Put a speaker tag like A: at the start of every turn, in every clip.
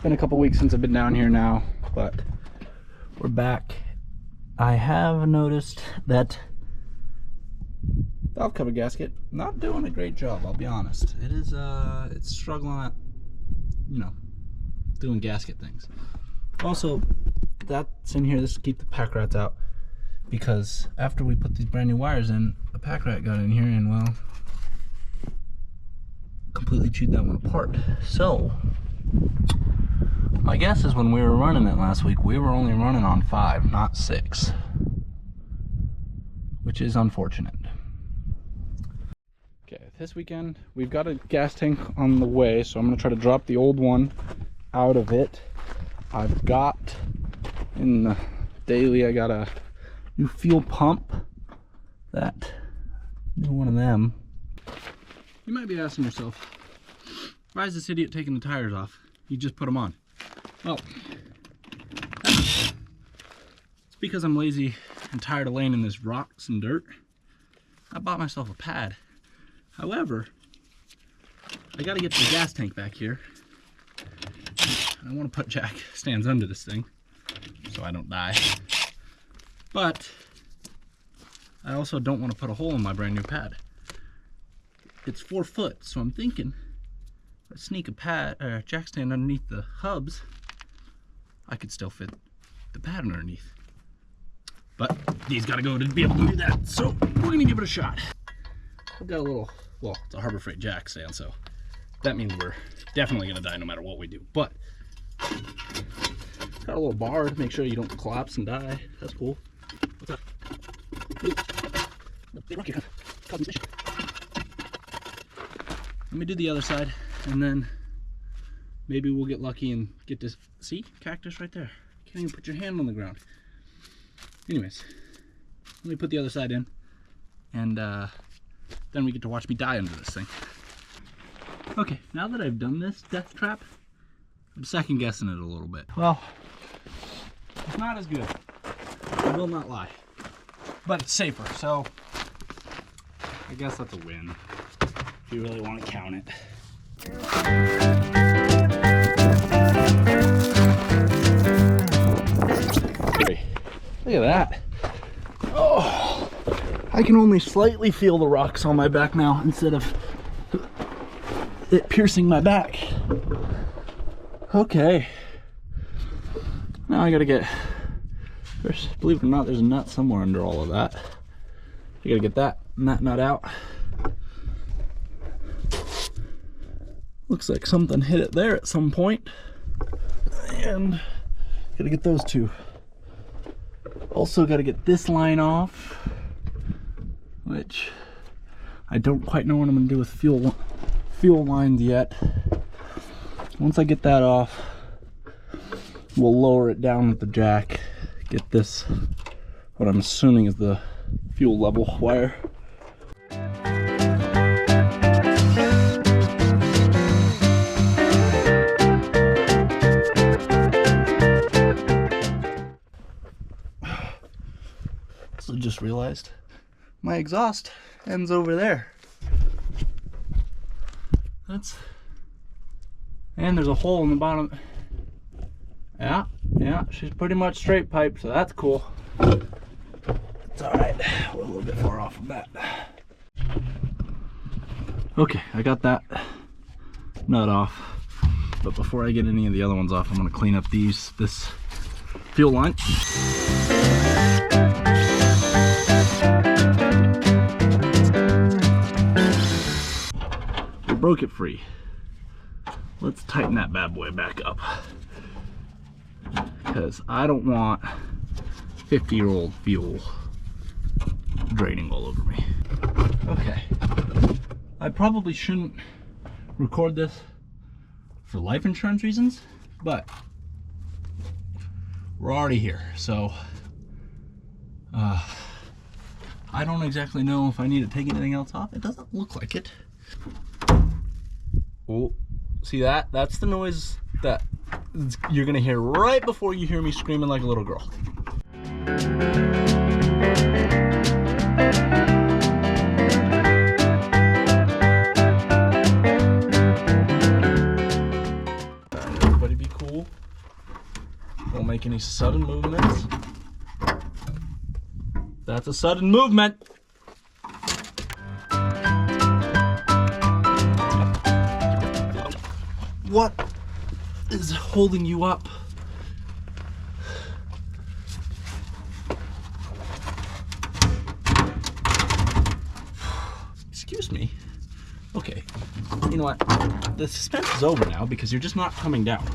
A: been a couple weeks since I've been down here now, but we're back. I have noticed that valve cover gasket not doing a great job, I'll be honest. It is it's struggling at, you know, doing gasket things. Also, that's in here, this to keep the pack rats out, because after we put these brand new wires in, a pack rat got in here and, well, completely chewed that one apart. So my guess is when we were running it last week, we were only running on 5, not 6, which is unfortunate. Okay, this weekend we've got a gas tank on the way, so I'm gonna try to drop the old one out of it. I've got in the daily, I got a new fuel pump, that new one of them. You might be asking yourself, why is this idiot taking the tires off? You just put them on. Well, it's because I'm lazy and tired of laying in this rocks and dirt. I bought myself a pad. However, I gotta get the gas tank back here. I want to put jack stands under this thing so I don't die. But I also don't want to put a hole in my brand new pad. It's 4 foot, so I'm thinking if I sneak a pad or jack stand underneath the hubs, I could still fit the pad underneath. But these gotta go to be able to do that, so we're gonna give it a shot. We've got a little, well, it's a Harbor Freight jack stand, so that means we're definitely gonna die no matter what we do. But got a little bar to make sure you don't collapse and die. That's cool. What's up? Let me do the other side, and then maybe we'll get lucky and get this. See, cactus right there. Can't even put your hand on the ground. Anyways, let me put the other side in, and then we get to watch me die under this thing. Okay, now that I've done this death trap, I'm second guessing it a little bit. Well, it's not as good, I will not lie, but it's safer, so I guess that's a win, if you really want to count it. Look at that. Oh, I can only slightly feel the rocks on my back now instead of it piercing my back. Okay, now I gotta get, believe it or not, there's a nut somewhere under all of that. I gotta get that nut out. Looks like something hit it there at some point, and gotta get those two. Also gotta get this line off, which I don't quite know what I'm gonna do with fuel lines yet. Once I get that off, we'll lower it down with the jack, get this, what I'm assuming is the fuel level wire. So just realized my exhaust ends over there. And there's a hole in the bottom. Yeah, she's pretty much straight pipe, so that's cool. It's all right, we're a little bit far off of that. Okay, I got that nut off, but before I get any of the other ones off, I'm gonna clean up this fuel line. We broke it free. Let's tighten that bad boy back up, because I don't want 50-year-old fuel draining all over me. Okay, I probably shouldn't record this for life insurance reasons, but we're already here, so I don't exactly know if I need to take anything else off. It doesn't look like it. Oh, see that? That's the noise that you're gonna hear right before you hear me screaming like a little girl. Everybody be cool. any sudden movements. That's a sudden movement. What is holding you up? Excuse me. Okay, you know what? The suspense is over now because you're just not coming down.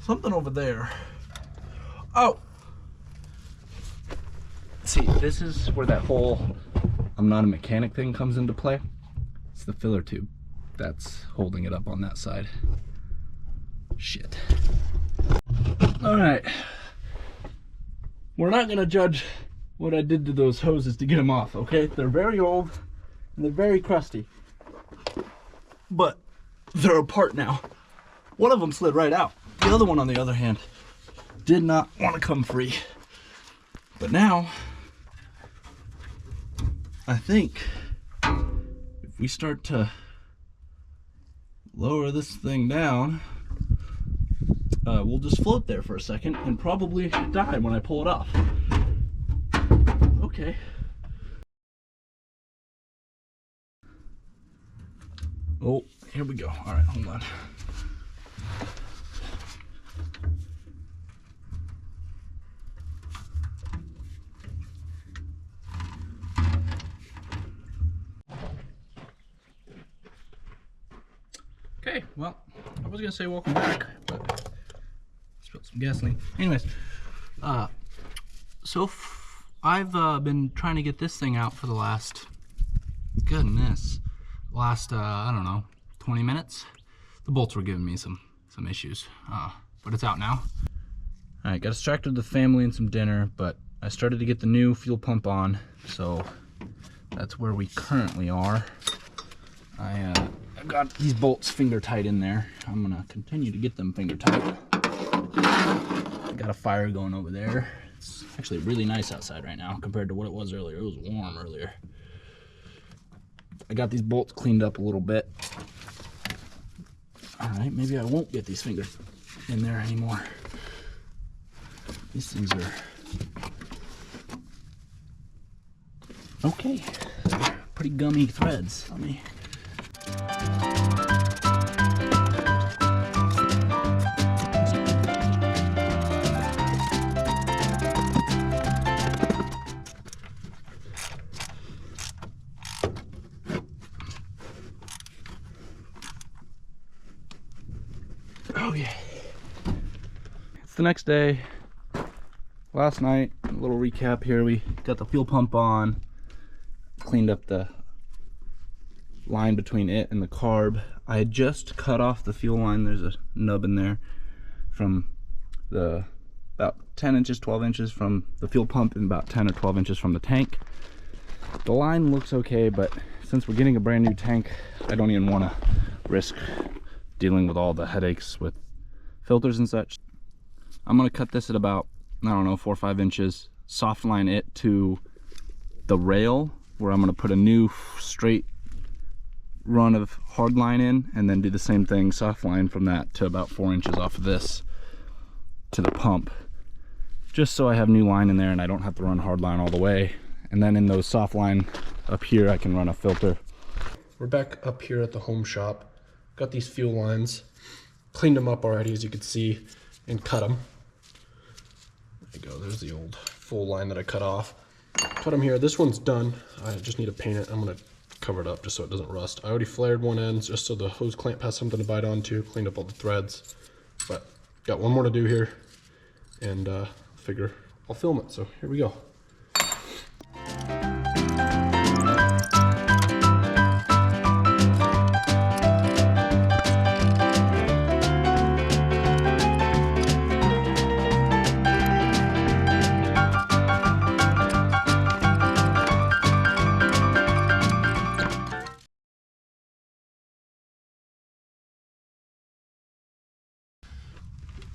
A: Something over there. Oh! See, this is where that whole I'm not a mechanic thing comes into play. It's the filler tube that's holding it up on that side. Shit. Alright. We're not gonna judge what I did to those hoses to get them off, okay? They're very old and they're very crusty. But they're apart now. One of them slid right out. The other one, on the other hand, did not want to come free. But now, I think if we start to lower this thing down, we'll just float there for a second and probably die when I pull it off. Okay. Oh, here we go. All right, hold on. Okay, well, I was gonna say welcome back, but spilled some gasoline. Anyways, I've been trying to get this thing out for the last, I don't know, 20 minutes. The bolts were giving me some issues, but it's out now. All right, got distracted with the family and some dinner, but I started to get the new fuel pump on, so that's where we currently are. I've got these bolts finger tight in there. I'm gonna continue to get them finger tight. Got a fire going over there. It's actually really nice outside right now compared to what it was earlier. It was warm earlier. I got these bolts cleaned up a little bit. All right, maybe I won't get these fingers in there anymore. These things are okay. Pretty gummy threads. Let me. Oh yeah. It's the next day. Last night, a little recap here. We got the fuel pump on, cleaned up the line between it and the carb. I had just cut off the fuel line. There's a nub in there from the about 10 inches, 12 inches from the fuel pump and about 10 or 12 inches from the tank. The line looks okay, but since we're getting a brand new tank, I don't even want to risk dealing with all the headaches with filters and such. I'm going to cut this at about, I don't know, 4 or 5 inches, soft line it to the rail where I'm going to put a new straight run of hard line in, and then do the same thing, soft line from that to about 4 inches off of this to the pump, just so I have new line in there and I don't have to run hard line all the way. And then in those soft line up here I can run a filter.
B: We're back up here at the home shop. Got these fuel lines, cleaned them up already, as you can see, and cut them. There you go, there's the old full line that I cut off. Cut them here. This one's done. I just need to paint it. I'm gonna cover it up just so it doesn't rust. I already flared one end just so the hose clamp has something to bite onto, cleaned up all the threads. But got one more to do here, and figure I'll film it. So here we go.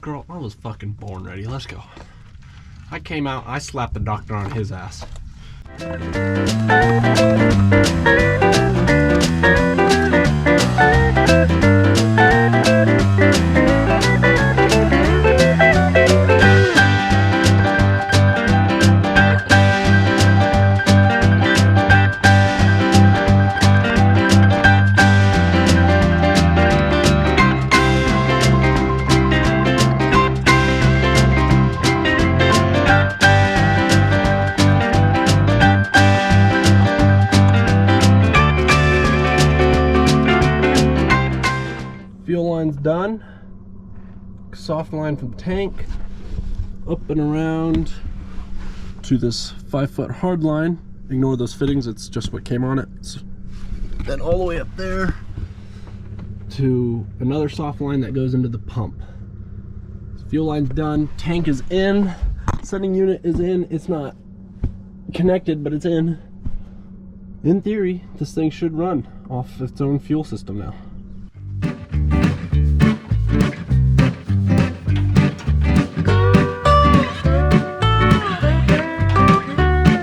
B: Girl, I was fucking born ready. Let's go. I came out, I slapped the doctor on his ass. done. Soft line from the tank, up and around to this 5-foot hard line. Ignore those fittings, it's just what came on it. Then all the way up there to another soft line that goes into the pump. So fuel line's done, tank is in, sending unit is in. It's not connected, but it's in. In theory, this thing should run off its own fuel system now.